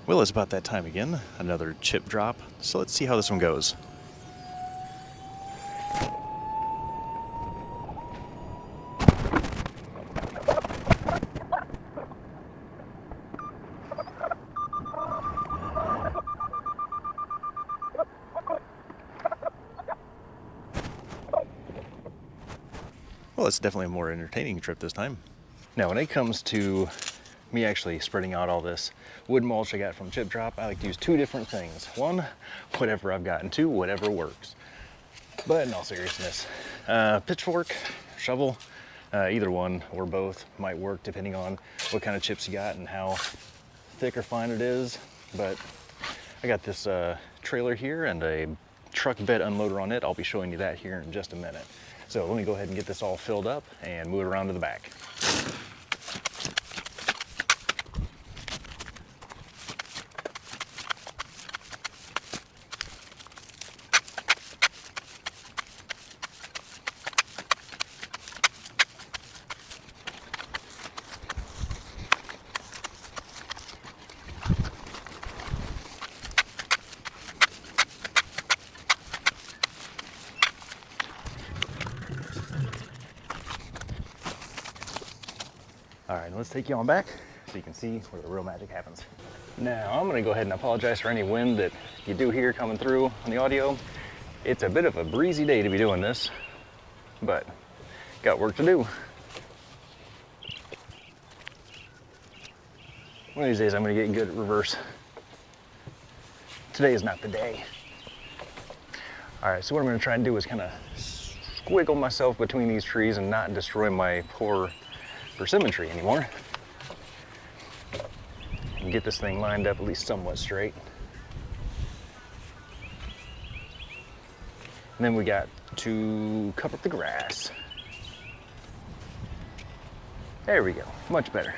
Well, it's about that time again, another chip drop, so let's see how this one goes. Well, it's definitely a more entertaining trip this time. Now, when it comes to me actually spreading out all this wood mulch I got from Chip Drop, I like to use two different things. One, whatever I've got, and two, whatever works. But in all seriousness, pitchfork, shovel, either one or both might work depending on what kind of chips you got and how thick or fine it is. But I got this trailer here and a truck bed unloader on it. I'll be showing you that here in just a minute. So let me go ahead and get this all filled up and move it around to the back. All right, let's take you on back so you can see where the real magic happens. Now, I'm gonna go ahead and apologize for any wind that you do hear coming through on the audio. It's a bit of a breezy day to be doing this, but got work to do. One of these days I'm gonna get good at reverse. Today is not the day. All right, so what I'm gonna try and do is kind of squiggle myself between these trees and not destroy my poor persimmon tree anymore. And get this thing lined up at least somewhat straight. And then we got to cover up the grass. There we go, much better.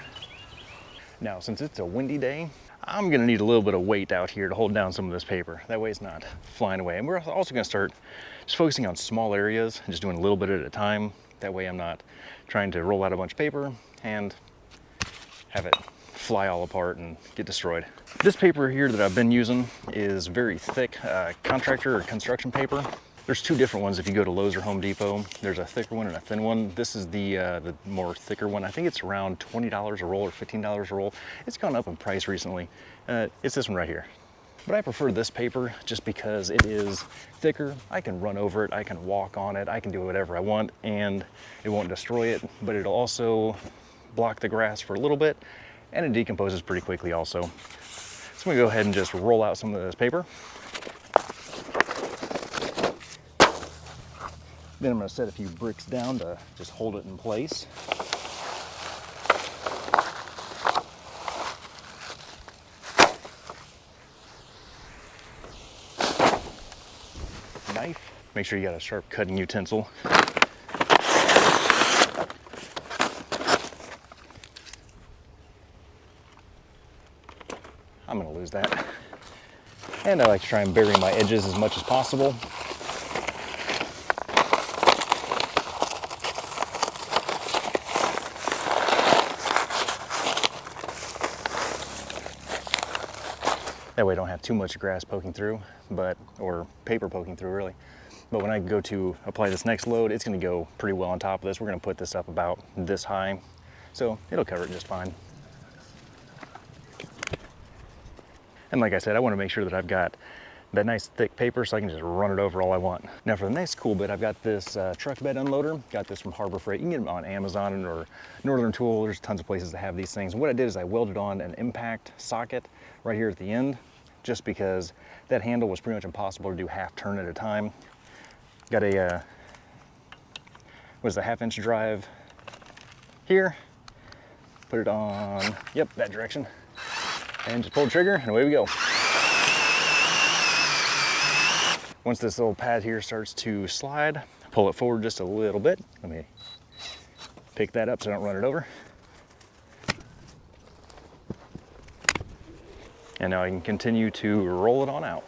Now, since it's a windy day, I'm gonna need a little bit of weight out here to hold down some of this paper. That way it's not flying away. And we're also gonna start just focusing on small areas and just doing a little bit at a time. That way I'm not trying to roll out a bunch of paper and have it fly all apart and get destroyed. This paper here that I've been using is very thick contractor or construction paper. There's two different ones if you go to Lowe's or Home Depot. There's a thicker one and a thin one. This is the more thicker one. I think it's around $20 a roll or $15 a roll. It's gone up in price recently. It's this one right here. But I prefer this paper just because it is thicker. I can run over it, I can walk on it, I can do whatever I want, and it won't destroy it, but it'll also block the grass for a little bit, and it decomposes pretty quickly also. So I'm gonna go ahead and just roll out some of this paper. Then I'm gonna set a few bricks down to just hold it in place. Knife. Make sure you got a sharp cutting utensil. I'm gonna lose that. And I like to try and bury my edges as much as possible. That way I don't have too much grass poking through, or paper poking through really. But when I go to apply this next load, it's gonna go pretty well on top of this. We're gonna put this up about this high, so it'll cover it just fine. And like I said, I wanna make sure that I've got that nice thick paper so I can just run it over all I want. Now for the next cool bit, I've got this truck bed unloader. Got this from Harbor Freight. You can get them on Amazon or Northern Tool. There's tons of places that have these things. And what I did is I welded on an impact socket right here at the end, just because that handle was pretty much impossible to do half turn at a time. Got a, half-inch drive here. Put it on, yep, that direction. And just pull the trigger and away we go. Once this little pad here starts to slide, pull it forward just a little bit. Let me pick that up so I don't run it over. And now I can continue to roll it on out.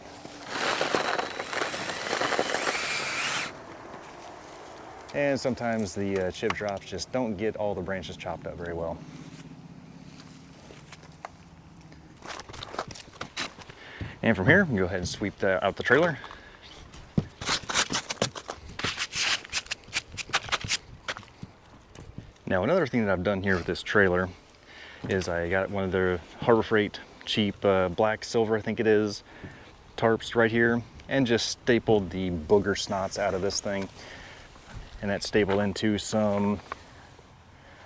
And sometimes the chip drops just don't get all the branches chopped up very well. And from here, we can go ahead and sweep out the trailer. Now, another thing that I've done here with this trailer is I got one of their Harbor Freight cheap black, silver, I think it is, tarps right here, and just stapled the booger snots out of this thing. And that's stapled into some,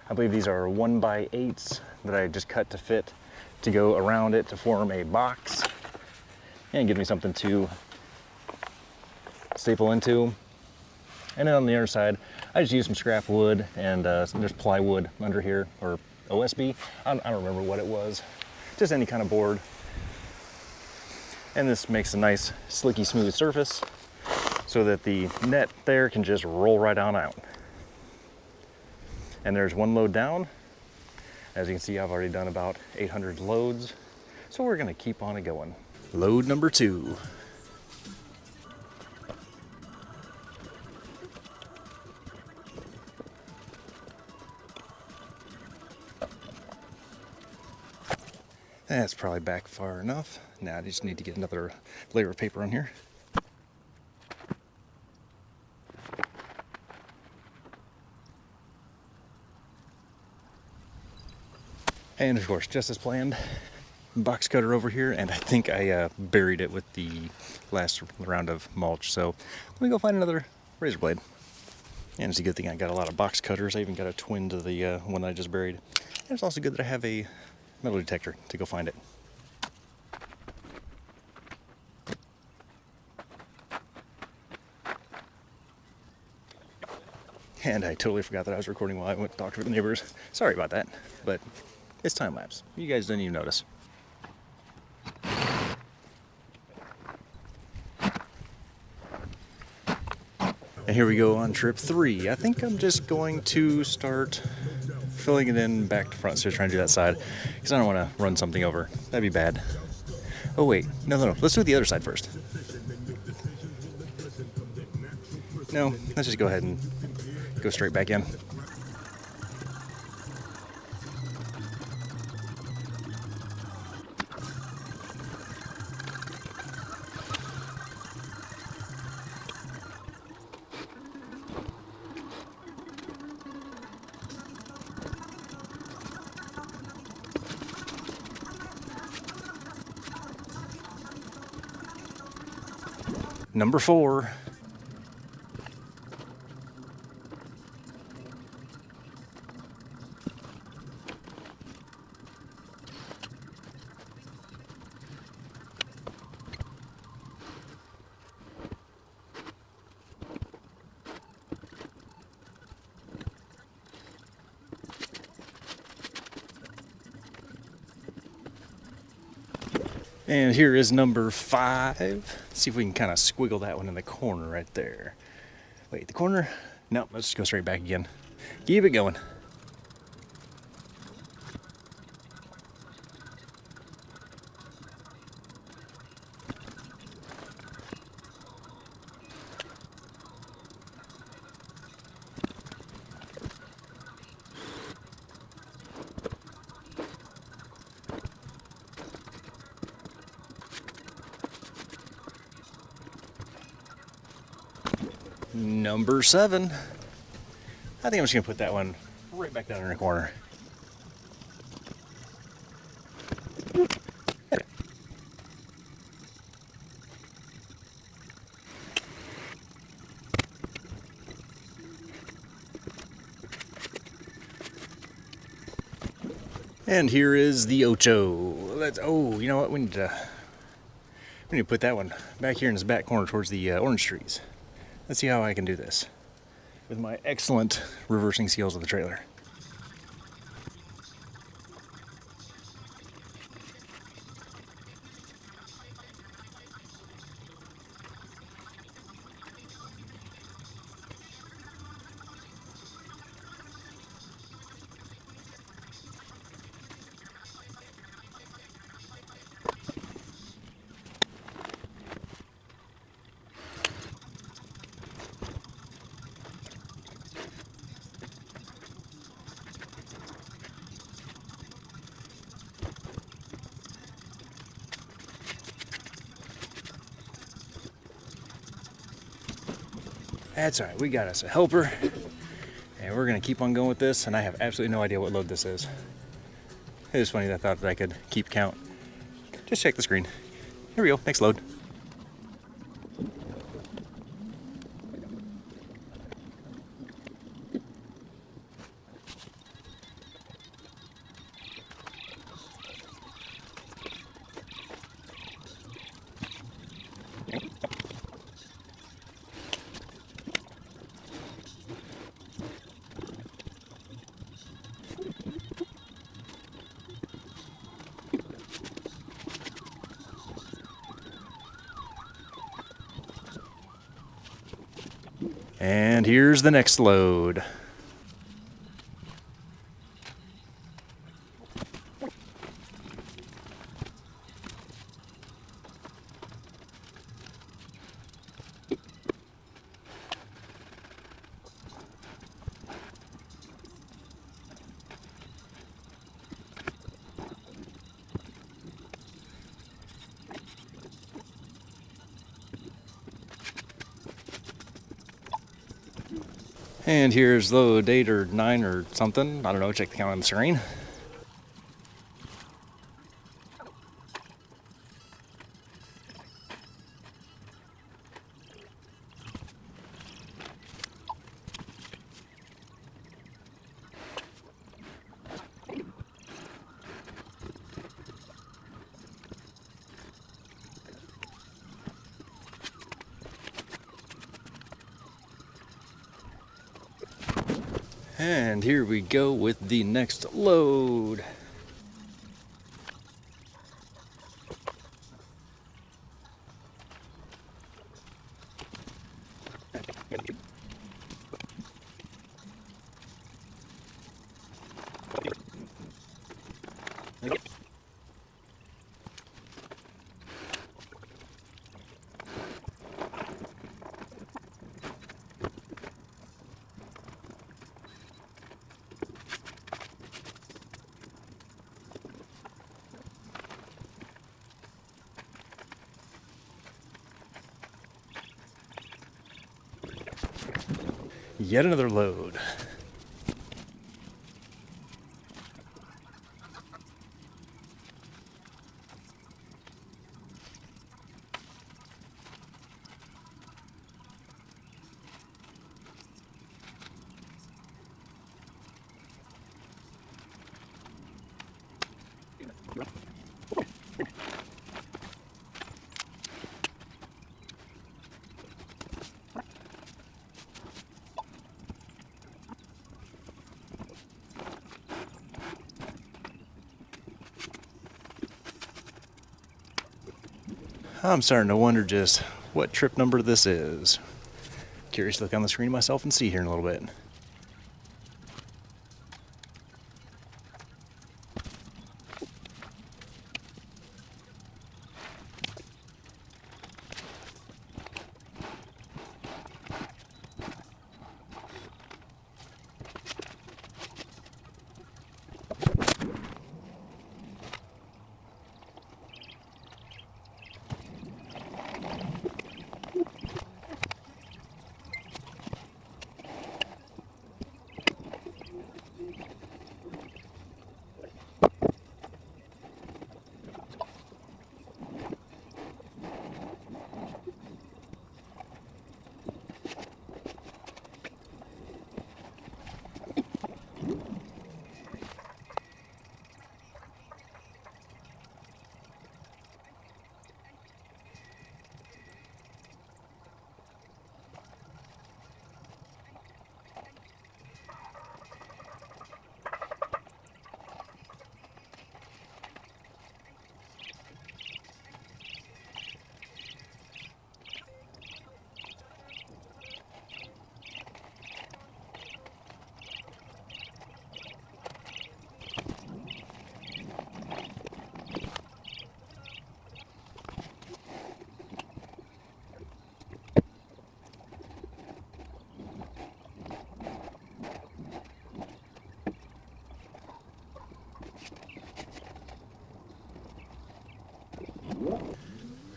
I believe these are 1x8s that I just cut to fit to go around it to form a box and give me something to staple into. And then on the other side, I just used some scrap wood, and there's plywood under here, or OSB. I don't remember what it was. Just any kind of board. And this makes a nice, slicky, smooth surface so that the net there can just roll right on out. And there's one load down. As you can see, I've already done about 800 loads. So we're gonna keep on it going. Load number 2. That's probably back far enough. Now I just need to get another layer of paper on here. And of course, just as planned, box cutter over here, and I think I buried it with the last round of mulch. So let me go find another razor blade. And it's a good thing I got a lot of box cutters. I even got a twin to the one I just buried. And it's also good that I have a metal detector to go find it. And I totally forgot that I was recording while I went to talk to the neighbors. Sorry about that, but it's time lapse. You guys didn't even notice. And here we go on trip 3. I think I'm just going to start filling it in back to front, so trying to do that side, because I don't want to run something over. That'd be bad. Oh wait, no. Let's do the other side first. No, let's just go ahead and go straight back in. Number 4. And here is number 5. Let's see if we can kind of squiggle that one in the corner right there. Wait, the corner? No, let's just go straight back again. Keep it going. Number 7. I think I'm just gonna put that one right back down in the corner. And here is the Ocho. You know what? We need to put that one back here in this back corner towards the orange trees. Let's see how I can do this with my excellent reversing skills of the trailer. That's all right, we got us a helper. And we're gonna keep on going with this, and I have absolutely no idea what load this is. It was funny that I thought that I could keep count. Just check the screen. Here we go, next load. And here's the next load. And here's load 8 or 9 or something. I don't know, check the count on the screen. And here we go with the next load. Yet another load. I'm starting to wonder just what trip number this is. Curious to look on the screen myself and see here in a little bit.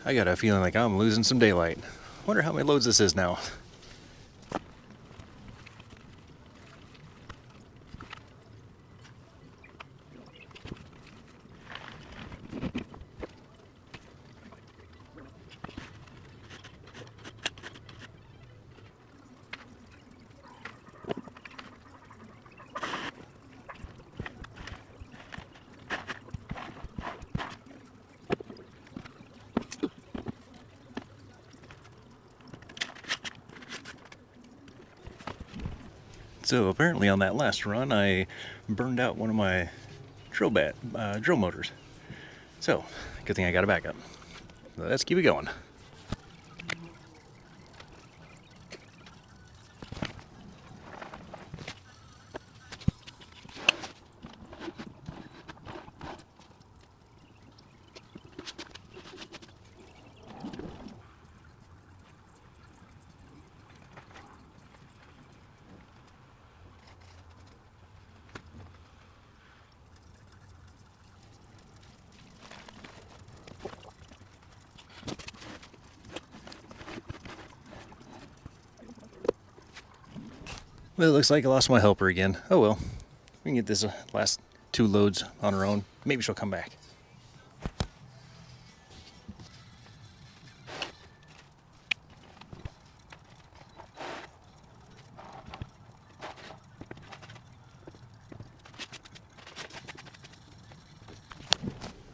I got a feeling like I'm losing some daylight. Wonder how many loads this is now. So apparently on that last run, I burned out one of my drill motors. So, good thing I got a backup. Let's keep it going. Well, it looks like I lost my helper again. Oh well. We can get this last 2 loads on her own. Maybe she'll come back.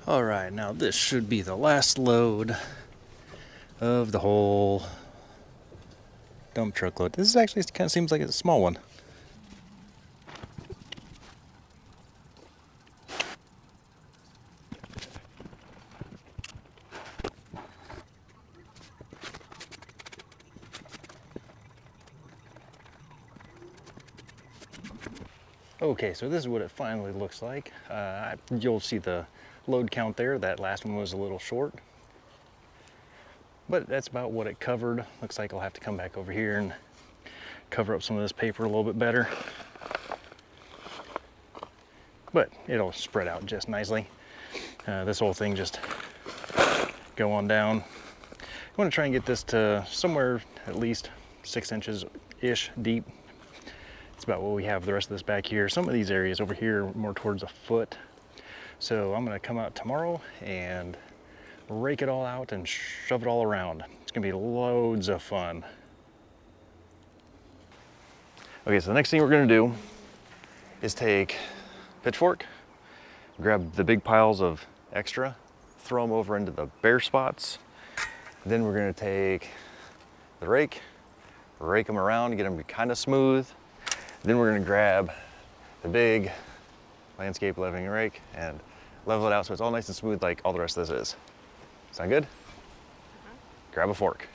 Alright, now this should be the last load of the whole dump truck load. This is actually kind of seems like it's a small one. Okay, so this is what it finally looks like. You'll see the load count there. That last one was a little short, but that's about what it covered. Looks like I'll have to come back over here and cover up some of this paper a little bit better, but it'll spread out just nicely. This whole thing just go on down. I want to try and get this to somewhere at least 6 inches-ish deep. It's about what we have the rest of this back here. Some of these areas over here are more towards a foot. So I'm gonna come out tomorrow and rake it all out and shove it all around. It's gonna be loads of fun. Okay, so the next thing we're gonna do is take pitchfork, grab the big piles of extra, throw them over into the bare spots. Then we're gonna take the rake them around, get them kind of smooth. Then we're gonna grab the big landscape leveling rake and level it out so it's all nice and smooth like all the rest of this is. Sound good? Grab a fork.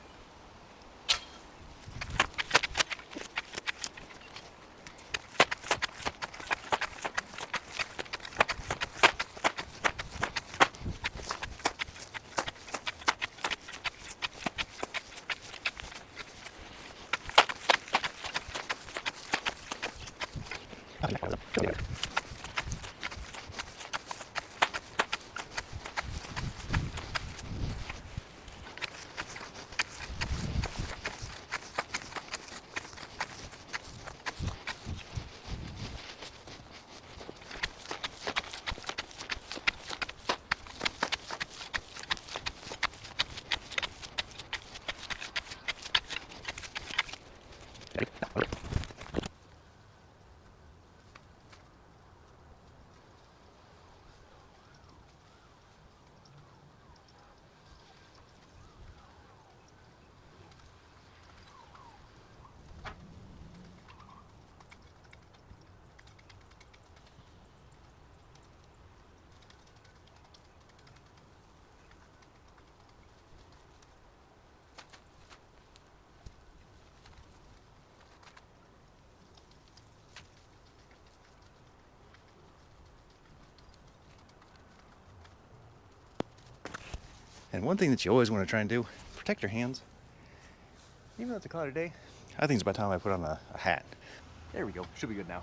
And one thing that you always want to try and do, protect your hands. Even though it's a cloudy day, I think it's about time I put on a hat. There we go, should be good now.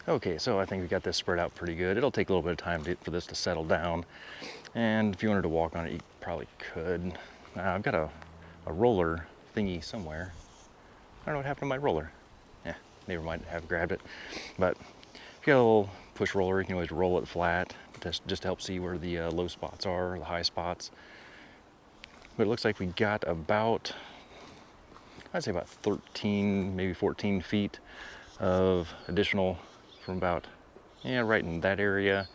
Okay, so I think we got this spread out pretty good. It'll take a little bit of time for this to settle down. And if you wanted to walk on it, you probably could. I've got a roller thingy somewhere. I don't know what happened to my roller. Yeah, neighbor might have grabbed it. But if you got a little push roller, you can always roll it flat just to help see where the low spots are, the high spots. But it looks like we got about, I'd say about 13, maybe 14 feet of additional from about, yeah, right in that area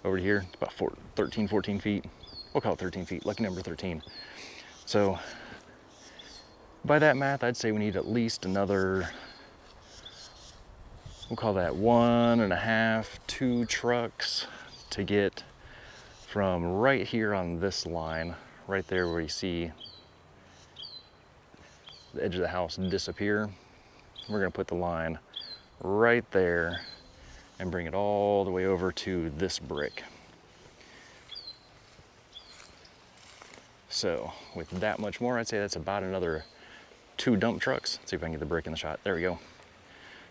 over here. It's about 13, 14 feet. We'll call it 13 feet, lucky number 13. So by that math, I'd say we need at least another, we'll call that 1.5, 2 trucks to get from right here on this line, right there where you see the edge of the house disappear. We're gonna put the line right there and bring it all the way over to this brick. So with that much more, I'd say that's about another 2 dump trucks. Let's see if I can get the brick in the shot. There we go.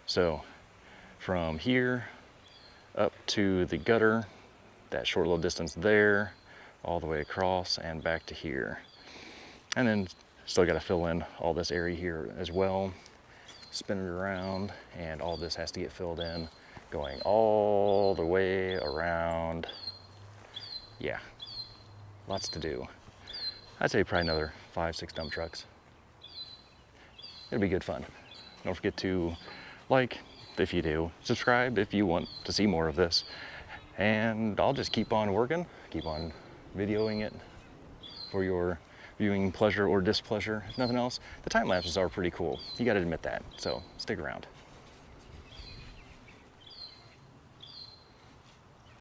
So from here up to the gutter, that short little distance there, all the way across and back to here. And then still got to fill in all this area here as well. Spin it around, and all this has to get filled in, going all the way around. Yeah, lots to do. I'd say probably another 5, 6 dump trucks. It'll be good fun. Don't forget to like if you do, subscribe if you want to see more of this, and I'll just keep on working, keep on videoing it for your viewing pleasure or displeasure. If nothing else, the time lapses are pretty cool. You gotta admit that, so stick around.